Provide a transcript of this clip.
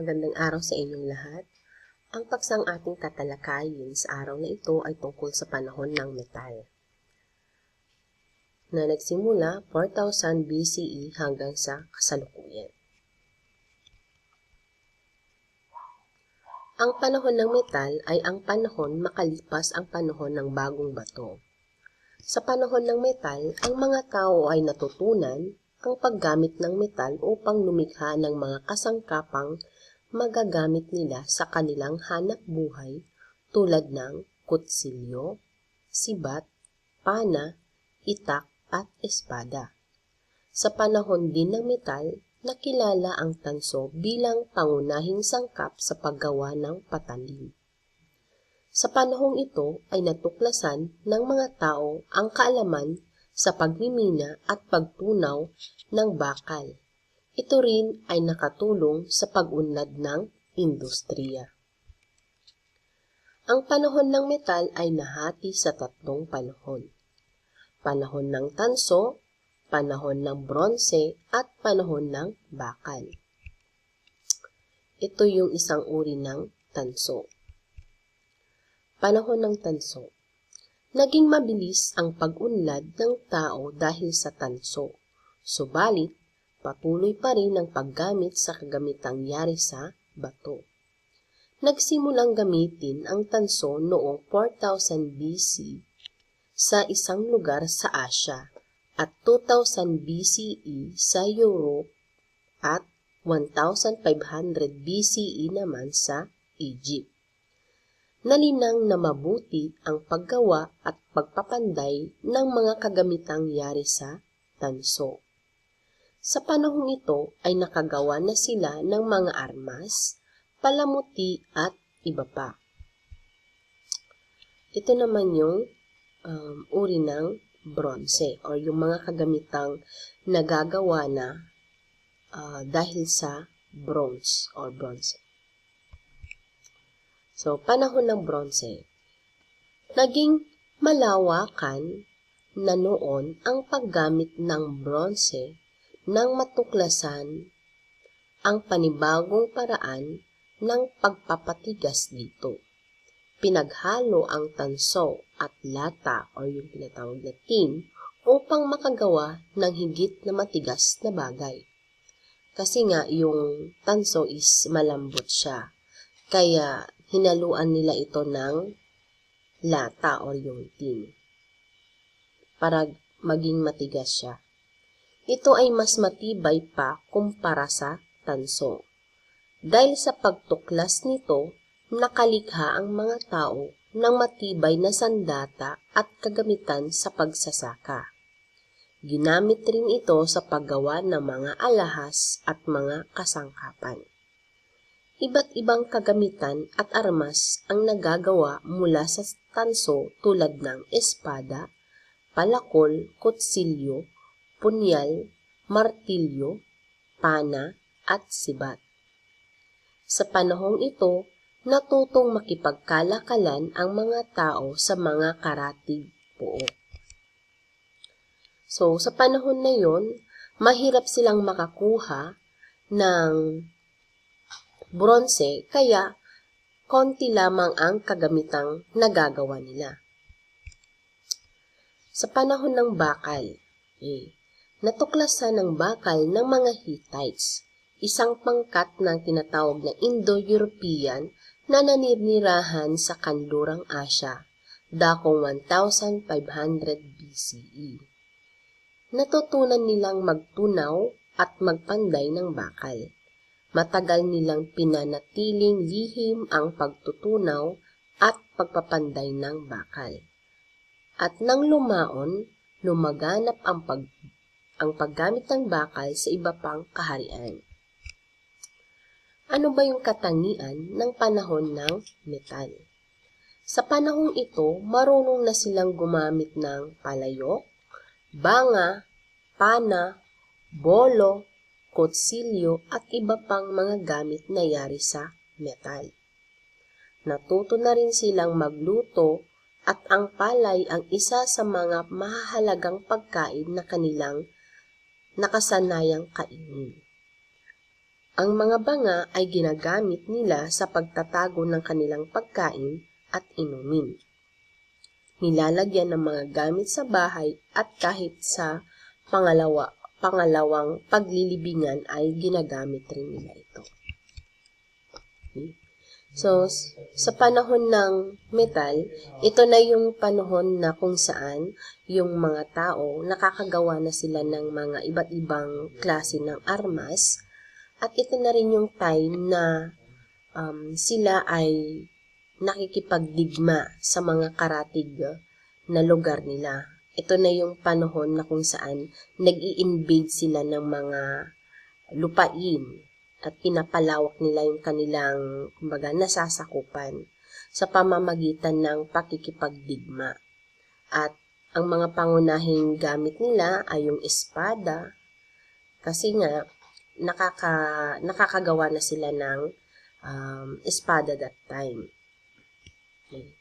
Magandang araw sa inyong lahat. Ang paksang ating tatalakayin sa araw na ito ay tungkol sa panahon ng metal, na nagsimula 4000 BCE hanggang sa kasalukuyan. Ang panahon ng metal ay ang panahon makalipas ang panahon ng bagong bato. Sa panahon ng metal, ang mga tao ay natutunan ang paggamit ng metal upang lumikha ng mga kasangkapang magagamit nila sa kanilang hanap buhay tulad ng kutsilyo, sibat, pana, itak at espada. Sa panahon din ng metal, nakilala ang tanso bilang pangunahing sangkap sa paggawa ng patalim. Sa panahong ito ay natuklasan ng mga tao ang kaalaman sa pagmimina at pagtunaw ng bakal. Ito rin ay nakatulong sa pag-unlad ng industriya. Ang panahon ng metal ay nahati sa tatlong panahon. Panahon ng tanso, panahon ng bronse, at panahon ng bakal. Ito yung isang uri ng tanso. Panahon ng tanso. Naging mabilis ang pag-unlad ng tao dahil sa tanso, subalit patuloy pa rin ang paggamit sa kagamitang yari sa bato. Nagsimulang gamitin ang tanso noong 4000 BC sa isang lugar sa Asya at 2000 BCE sa Europe at 1500 BCE naman sa Egypt. Nalinang na mabuti ang paggawa at pagpapanday ng mga kagamitang yari sa tanso. Sa panahong ito ay nakagawa na sila ng mga armas, palamuti at iba pa. Ito naman yung uri ng bronze o yung mga kagamitang nagagawa na dahil sa bronze or bronze. So, panahon ng bronze. Naging malawakan na noon ang paggamit ng bronze nang matuklasan ang panibagong paraan ng pagpapatigas dito. Pinaghalo ang tanso at lata o yung tinatawag na tin upang makagawa ng higit na matigas na bagay. Kasi nga yung tanso is malambot siya. Kaya hinaluan nila ito ng lata o yung tin para maging matigas siya. Ito ay mas matibay pa kumpara sa tanso. Dahil sa pagtuklas nito, nakalikha ang mga tao ng matibay na sandata at kagamitan sa pagsasaka. Ginamit rin ito sa paggawa ng mga alahas at mga kasangkapan. Iba't ibang kagamitan at armas ang nagagawa mula sa tanso tulad ng espada, palakol, kutsilyo, punyal, martilyo, pana, at sibat. Sa panahong ito, natutong makipagkalakalan ang mga tao sa mga karatig pook. So, sa panahon na yon, mahirap silang makakuha ng bronze, kaya konti lamang ang kagamitang nagagawa nila. Sa panahon ng bakal, natuklasan ng bakal ng mga Hittites, isang pangkat ng tinatawag na Indo-European na naninirahan sa kanlurang Asya, dakong 1500 BCE. Natutunan nilang magtunaw at magpanday ng bakal. Matagal nilang pinanatiling lihim ang pagtutunaw at pagpapanday ng bakal. At nang lumaon, lumaganap ang paggamit ng bakal sa iba pang kaharian. Ano ba yung katangian ng panahon ng metal? Sa panahong ito, marunong na silang gumamit ng palayok, banga, pana, bolo, kutsilyo at iba pang mga gamit na yari sa metal. Natuto na rin silang magluto at ang palay ang isa sa mga mahahalagang pagkain na kanilang nakasanayang kainin. Ang mga banga ay ginagamit nila sa pagtatago ng kanilang pagkain at inumin. Nilalagyan ng mga gamit sa bahay at kahit sa pangalawang paglilibingan ay ginagamit rin nila ito. Okay. So, sa panahon ng metal, ito na yung panahon na kung saan yung mga tao nakakagawa na sila ng mga iba't ibang klase ng armas at ito na rin yung time na sila ay nakikipagdigma sa mga karatig na lugar nila. Ito na yung panahon na kung saan nag-i-invade sila ng mga lupain at pinapalawak nila yung kanilang, kumbaga, nasasakupan sa pamamagitan ng pakikipagdigma. At ang mga pangunahing gamit nila ay yung espada, kasi nga, nakakagawa na sila ng espada that time. Okay.